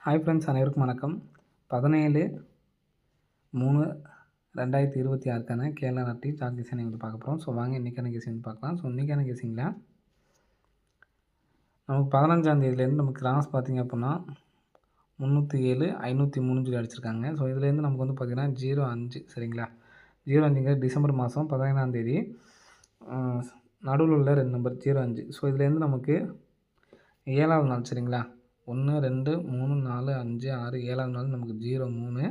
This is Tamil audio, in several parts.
ஹாய் ஃப்ரெண்ட்ஸ், அனைவருக்கும் வணக்கம். 17/3/2026க்கான கேரளா நாட்டி சார்ட் டிசைனை வந்து பார்க்க போகிறோம். ஸோ வாங்க இன்றைக்கான கெஸிங் வந்து பார்க்கலாம். ஸோ இன்றைக்கான கெஸிங்கில் நமக்கு 15ஆம் தேதியிலேருந்து நமக்கு கிராஸ் பார்த்திங்க அப்படின்னா 307, 503 சொல்லி அடிச்சிருக்காங்க. ஸோ இதுலேருந்து நமக்கு வந்து பார்த்திங்கன்னா 05 சரிங்களா, 05 டிசம்பர் மாதம் 15ஆம் தேதி நடுவில் உள்ள 2 நம்பர் 05. ஸோ இதுலேருந்து நமக்கு 7வது நாள் சரிங்களா, 1, 2, 3, 4, 5, 6 7வது நாள் நமக்கு 03.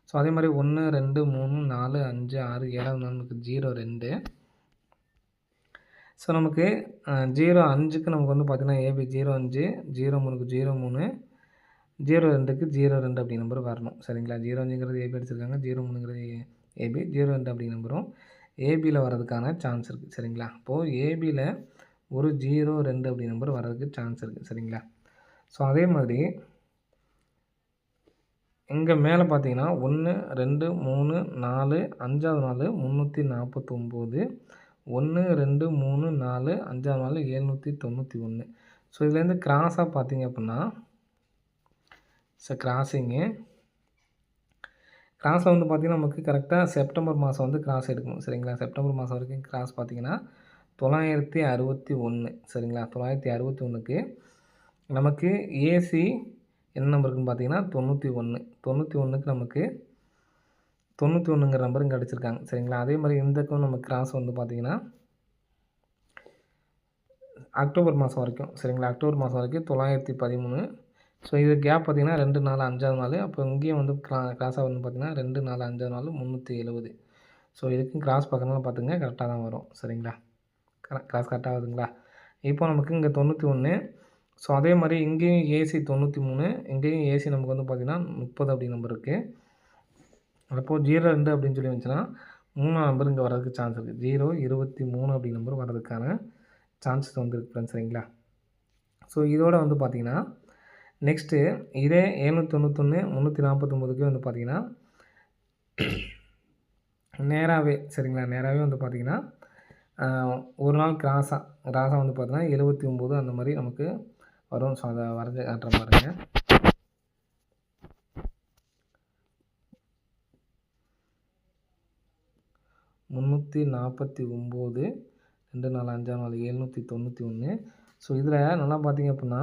ஸோ அதே மாதிரி 1, 2, 3, 4, 5, 6 7வது நாள் நமக்கு 02. ஸோ நமக்கு 05க்கு நமக்கு வந்து பார்த்திங்கன்னா ஏபி 05, 03க்கு 03, 02க்கு 02 அப்படி நம்பர் வரணும் சரிங்களா. 05ங்கிறது ஏபி அடிச்சிருக்காங்க, 03ங்கிறது ஏபி, 02 அப்படி நம்பரும் ஏபியில் வர்றதுக்கான சான்ஸ் இருக்குது சரிங்களா. அப்போது ஏபியில் ஒரு 02 அப்படி நம்பர் வர்றதுக்கு சான்ஸ் இருக்குது சரிங்களா. ஸோ அதே மாதிரி இங்கே மேலே பார்த்தீங்கன்னா 1, 2, 3, 4 5வது நாள் 349, 1, 2, 3, 4 5வது நாள் 791. ஸோ இதுலேருந்து கிராஸாக பார்த்தீங்க அப்படின்னா கிராஸிங்கு கிராஸில் வந்து பார்த்திங்கன்னா நமக்கு கரெக்டாக செப்டம்பர் மாதம் வந்து கிராஸ் எடுக்கணும் சரிங்களா. செப்டம்பர் மாதம் வரைக்கும் கிராஸ் பார்த்திங்கன்னா 961 சரிங்களா. 961க்கு நமக்கு ஏசி என்ன நம்பருக்குன்னு பார்த்தீங்கன்னா 91. 91க்கு நமக்கு 91ங்கிற நம்பர் இங்கே அடிச்சிருக்காங்க சரிங்களா. அதே மாதிரி இந்தக்கும் நம்ம கிராஸ் வந்து பார்த்திங்கன்னா அக்டோபர் மாதம் வரைக்கும் சரிங்களா. அக்டோபர் மாதம் வரைக்கும் 913. ஸோ இது கேப் பார்த்திங்கன்னா 2, 4, 5வது நாள். அப்போ இங்கேயும் வந்து கிராஸாக வந்து பார்த்திங்கன்னா 2, 4, 5வது நாள் 370. ஸோ இதுக்கும் கிராஸ் பார்க்கறதுனால பார்த்துங்க கரெக்டாக தான் வரும் சரிங்களா. கிராஸ் கரெக்டாக வருதுங்களா. இப்போ நமக்கு இங்கே 91. ஸோ அதே மாதிரி இங்கேயும் ஏசி 93, இங்கேயும் ஏசி நமக்கு வந்து பார்த்திங்கன்னா 30 அப்படி நம்பர் இருக்குது. அப்போது 02 அப்படின்னு சொல்லி வந்துச்சுன்னா 3ஆம் நம்பர் இங்கே வர்றதுக்கு சான்ஸ் இருக்குது. 023 அப்படி நம்பர் வர்றதுக்கான சான்சஸ் வந்து இருக்குது ஃப்ரெண்ட்ஸ் சரிங்களா. ஸோ இதோட வந்து பார்த்திங்கன்னா நெக்ஸ்ட்டு இதே 791, 349க்கு வந்து பார்த்திங்கன்னா நேராகவே சரிங்களா, நேராகவே வந்து பார்த்திங்கன்னா ஒரு நாள் கிராஸாக வந்து பார்த்திங்கன்னா 79 அந்த மாதிரி நமக்கு வரும். ஸோ அதை வரைஞ்சி காட்டுற பாருங்க. முந்நூற்றி 49, 2, 4, 5, 4 791. ஸோ இதில் நல்லா பார்த்திங்க அப்படின்னா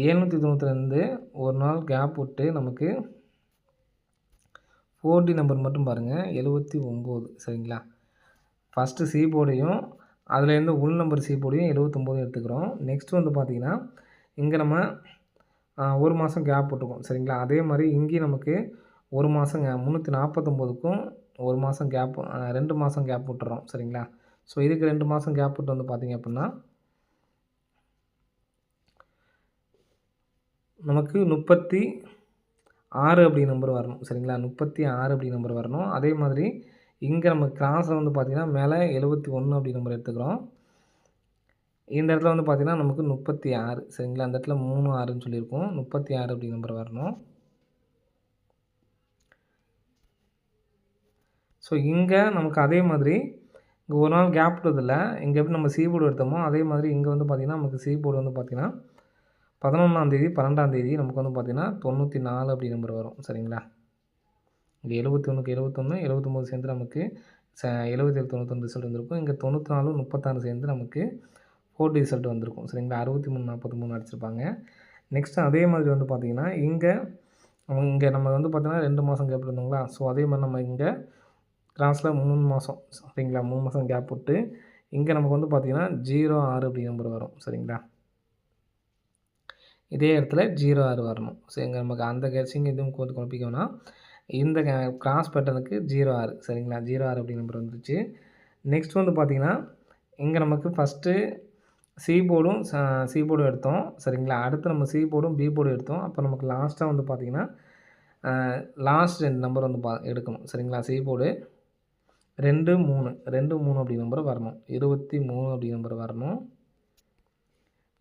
792 ஒரு நாள் கேப் விட்டு நமக்கு 4D நம்பர் மட்டும் பாருங்கள் 79 சரிங்களா. ஃபஸ்ட்டு சி போர்டையும் அதுலேருந்து உள் நம்பர் சி போர்டையும் 79 எடுத்துக்கிறோம். நெக்ஸ்ட் வந்து பார்த்திங்கன்னா இங்கே நம்ம ஒரு மாதம் கேப் விட்டுருக்கோம் சரிங்களா. அதே மாதிரி இங்கேயும் நமக்கு ஒரு மாதம் 349க்கும் ஒரு மாதம் கேப் 2 மாதம் கேப் விட்டுறோம் சரிங்களா. ஸோ இதுக்கு 2 மாதம் கேப் விட்டு வந்து பார்த்திங்க அப்படின்னா நமக்கு 36 அப்படி நம்பர் வரணும் சரிங்களா. 36 அப்படி நம்பர் வரணும். அதே மாதிரி இங்கே நம்ம கிராஸில் வந்து பார்த்திங்கன்னா மேலே 71 அப்படி நம்பர் எடுத்துக்கிறோம். இந்த இடத்துல வந்து பார்த்திங்கன்னா நமக்கு 36 சரிங்களா. அந்த இடத்துல 3, 6ன்னு சொல்லியிருக்கோம். 36 அப்படி நம்பர் வரணும். ஸோ இங்கே நமக்கு அதே மாதிரி இங்கே ஒரு நாள் கேப் விட்டதில்ல. இங்கே எப்படி நம்ம சி போர்டு எடுத்தோமோ அதே மாதிரி இங்கே வந்து பார்த்திங்கன்னா நமக்கு சி போர்டு வந்து பார்த்திங்கன்னா 11ஆம் தேதி 12ஆம் தேதி நமக்கு வந்து பார்த்திங்கன்னா 94 அப்படி நம்பர் வரும் சரிங்களா. இங்கே 71க்கு 71, 79 சேர்ந்து நமக்கு 77, 91 ரிசல்ட் வந்திருக்கும். இங்கே 94, 36 சேர்ந்து நமக்கு 4D ரிசல்ட் வந்திருக்கும் சரிங்களா. 63, 43 அடிச்சிருப்பாங்க. நெக்ஸ்ட்டு அதே மாதிரி வந்து பார்த்திங்கன்னா இங்கே நம்ம வந்து பார்த்திங்கன்னா 2 மாதம் கேப் இருந்தோங்களா. ஸோ அதே மாதிரி நம்ம இங்கே கிராஸில் 3 மாதம் சரிங்களா, 3 மாதம் கேப் விட்டு இங்கே நமக்கு வந்து பார்த்திங்கன்னா 06 அப்படி நம்பர் வரும் சரிங்களா. இதே இடத்துல 06 வரணும். ஸோ இங்கே நமக்கு அந்த கெஸிங் எதுவும் குழப்பிக்க வேணாம். இந்த கிராஸ் பேட்டர்னுக்கு 06 சரிங்களா. 06 அப்படி நம்பர் வந்துருச்சு. நெக்ஸ்ட் வந்து பார்த்திங்கன்னா இங்கே நமக்கு ஃபஸ்ட்டு சி போர்டும் எடுத்தோம் சரிங்களா. அடுத்து நம்ம சி போர்டும் பி போர்டும் எடுத்தோம். அப்போ நமக்கு லாஸ்ட்டாக வந்து பார்த்திங்கன்னா லாஸ்ட் 2 நம்பர் வந்து எடுக்கணும் சரிங்களா. சி போர்டு 2, 3 அப்படி நம்பர் வரணும். 23 அப்படி நம்பர் வரணும்.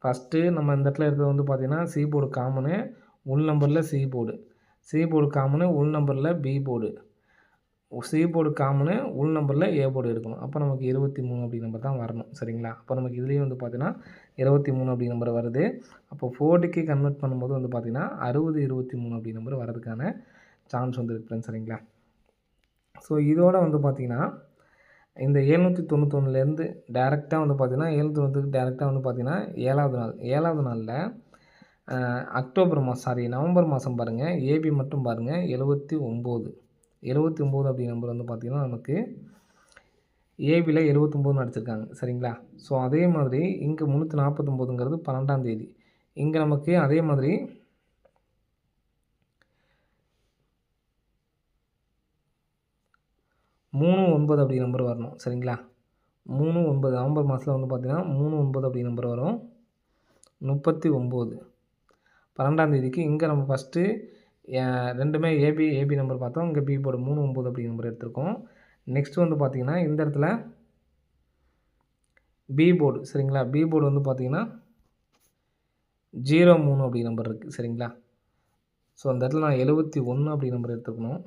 ஃபஸ்ட்டு நம்ம இந்த இடத்துல இருக்கிறது வந்து பார்த்திங்கன்னா சி போர்டு காமனு, உள் நம்பரில் சி போர்டு காமனு, உள் நம்பரில் B board. C board common உள் நம்பரில் ஏ போர்டு எடுக்கணும். அப்போ நமக்கு 23 அப்படி நம்பர் தான் வரணும். சரிங்களா? அப்போ நமக்கு இதுலேயும் வந்து பார்த்தீங்கன்னா 23 அப்படி நம்பர் வருது. அப்போ 40க்கு கன்வெர்ட் பண்ணும்போது வந்து பார்த்தீங்கன்னா 60 23 அப்படி நம்பர் வரதுக்கான சான்ஸ் வந்து இருக்குது. சரிங்களா? ஸோ இதோட வந்து பார்த்தீங்கன்னா இந்த 791லேருந்து டேரெக்டாக வந்து பார்த்தீங்கன்னா 791க்கு டேரெக்டாக வந்து பார்த்தீங்கன்னா 7வது நாள் 7வது நாளில் நவம்பர் மாதம் பாருங்கள், ஏபி மட்டும் பாருங்கள் 79 அப்படி நம்பர் வந்து பார்த்திங்கன்னா நமக்கு ஏபியில் 79ன்னு அடிச்சிருக்காங்க. சரிங்களா? ஸோ அதே மாதிரி இங்கே 349ங்கிறது 12ஆம் தேதி. இங்கே நமக்கு அதே மாதிரி 39 அப்படி நம்பர் வரணும். சரிங்களா? 39 நவம்பர் மாதத்தில் வந்து பார்த்திங்கன்னா 39 அப்படி நம்பர் வரும். 39 12ஆம் தேதிக்கு இங்கே நம்ம ஃபஸ்ட்டு ரெண்டுமே ஏபி நம்பர் பார்த்தோம். இங்கே பி போர்டு 39 அப்படி நம்பர் எடுத்திருக்கோம். நெக்ஸ்ட்டு வந்து பார்த்திங்கன்னா இந்த இடத்துல பி போர்டு. சரிங்களா? பி போர்டு வந்து பார்த்திங்கன்னா 03 அப்படி நம்பர் இருக்குது. சரிங்களா? ஸோ அந்த இடத்துல நான் 71 அப்படி நம்பர் எடுத்துக்கணும்.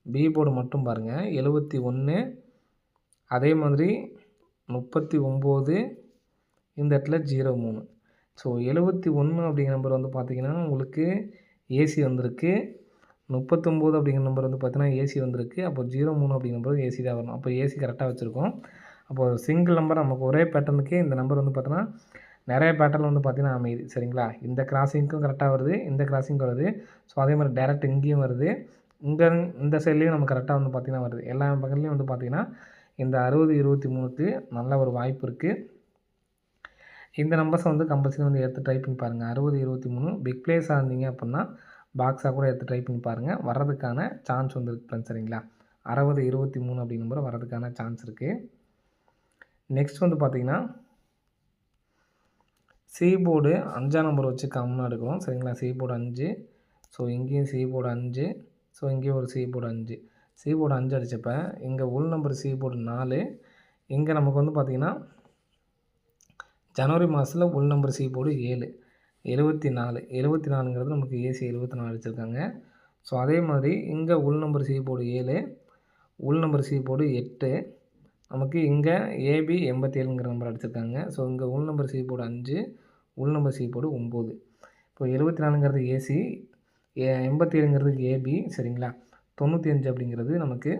பி போர்டு மட்டும் பாருங்கள் 71, அதே மாதிரி 39, இந்த இடத்துல 03. ஸோ 71 அப்படிங்கிற நம்பர் வந்து பார்த்திங்கன்னா உங்களுக்கு ஏசி வந்திருக்கு. 39 அப்படிங்கிற நம்பர் வந்து பார்த்தீங்கன்னா ஏசி வந்திருக்கு. அப்போ 03 அப்படிங்கிற நம்பர் ஏசி தான் வரணும். அப்போ ஏசி கரெக்டாக வச்சுருக்கோம். அப்போது சிங்கிள் நம்பர் நமக்கு ஒரே பேட்டர்னுக்கு இந்த நம்பர் வந்து பார்த்தோன்னா நிறைய பேட்டர்ன் வந்து பார்த்திங்கன்னா அமையுது. சரிங்களா? இந்த கிராசிங்க்கும் கரெக்டாக வருது, இந்த கிராசிங்க்கும் வருது. ஸோ அதே மாதிரி டேரெக்ட் இங்கேயும் வருது, இந்த சைட்லேயும் நம்ம கரெக்டாக வந்து பார்த்திங்கன்னா வருது. எல்லா பக்கத்துலேயும் வந்து பார்த்திங்கன்னா இந்த 60 23க்கு நல்ல ஒரு வாய்ப்பு இருக்குது. இந்த நம்பர்ஸை வந்து கம்பல்சரி வந்து எடுத்து ட்ரை பண்ணி பாருங்கள். 60 23 பிக் பிளேஸாக இருந்தீங்க அப்படின்னா பாக்ஸாக கூட எடுத்து ட்ரை பண்ணி பாருங்கள். வர்றதுக்கான சான்ஸ் வந்து இருக்குது ஃப்ரெண்ட்ஸ். சரிங்களா? 60 23 அப்படி நம்பர் வர்றதுக்கான சான்ஸ் இருக்குது. நெக்ஸ்ட் வந்து பார்த்திங்கன்னா சி போர்டு 5ஆம் நம்பர் வச்சு காமனாக எடுக்கிறோம். சரிங்களா? C board 5. ஸோ இங்கேயும் சி போர்டு 5. ஸோ இங்கேயும் ஒரு சி போர்டு 5. சி போர்டு 5 அடித்தப்ப இங்கே உள் நம்பர் சி போர்டு 4. இங்கே நமக்கு வந்து பார்த்திங்கன்னா ஜனவரி மாதத்தில் உள் நம்பர் சி போர்டு 7 74ங்கிறது நமக்கு ஏசி 74 அடிச்சிருக்காங்க. ஸோ அதே மாதிரி இங்கே உள் நம்பர் சி போர்டு 7, உள் நம்பர் சி போர்டு 8, நமக்கு இங்கே ஏபி 87ங்கிற நம்பர் அடிச்சிருக்காங்க. ஸோ இங்கே உள் நம்பர் சி போர்டு 5, உள் நம்பர் சி போர்டு 9. இப்போ 74ங்கிறது ஏசி, 87ங்கிறது ஏபி. சரிங்களா? 95 அப்படிங்கிறது நமக்கு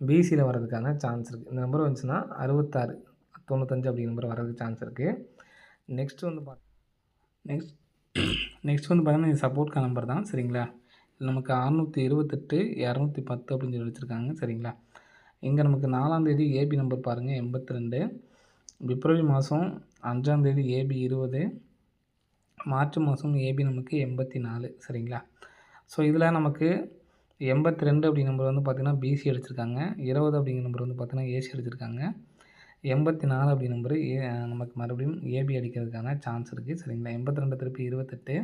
பிசியில் வர்றதுக்கான சான்ஸ் இருக்குது. இந்த நம்பர் வந்துச்சுன்னா 66 95 அப்படி நம்பர் வர்றதுக்கு சான்ஸ் இருக்குது. நெக்ஸ்ட் வந்து பார்த்தீங்கன்னா இது சப்போர்ட்கான நம்பர் தான். சரிங்களா? நமக்கு 628 210 அப்படின்னு சொல்லி வச்சுருக்காங்க. சரிங்களா? இங்கே நமக்கு 4ஆம் தேதி ஏபி நம்பர் பாருங்கள் 82, பிப்ரவரி மாதம் 5ஆம் தேதி ஏபி 20, மார்ச் மாதம் ஏபி நமக்கு 84. சரிங்களா? ஸோ இதில் நமக்கு 82 அப்படி நம்பர் வந்து பார்த்திங்கன்னா பிசி அடிச்சிருக்காங்க. 20 அப்படிங்கிற நம்பர் வந்து பார்த்திங்கன்னா ஏசி அடிச்சிருக்காங்க. 84 அப்படி நம்பரு நமக்கு மறுபடியும் ஏபி அடிக்கிறதுக்கான சான்ஸ் இருக்குது. சரிங்களா? 82 திருப்பி 28,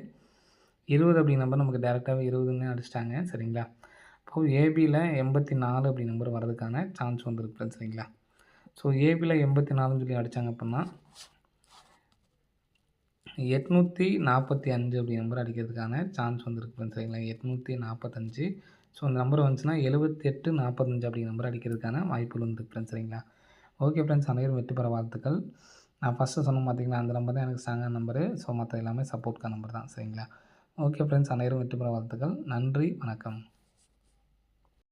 20 அப்படி நம்பர் நமக்கு டேரெக்டாகவே 20ன்னு அடிச்சிட்டாங்க. சரிங்களா? இப்போது ஏபியில் 84 அப்படி நம்பர் வரதுக்கான சான்ஸ் வந்துருக்கு. சரிங்களா? ஸோ ஏபியில் 84ன்னு சொல்லி அடித்தாங்க அப்படின்னா 845 அப்படி நம்பர் அடிக்கிறதுக்கான சான்ஸ் வந்துருக்கு. சரிங்களா? 845. ஸோ அந்த நம்பர் வந்துச்சுன்னா 78 45 அப்படி நம்பர் அடிக்கிறதுக்கான வாய்ப்புகள் வந்துருக்கு. சரிங்களா? ஓகே ஃப்ரெண்ட்ஸ், அனைவரும் வெற்றி பெற வாழ்த்துக்கள். நான் ஃபஸ்ட்டு சொன்ன பார்த்தீங்களா அந்த நம்பர் தான் எனக்கு ஸ்ட்ராங்கான நம்பரு. ஸோ மற்ற எல்லாமே சப்போர்ட்கான நம்பர் தான். சரிங்களா? ஓகே ஃப்ரெண்ட்ஸ், அனைவரும் வெற்றி பெற வாழ்த்துக்கள். நன்றி, வணக்கம்.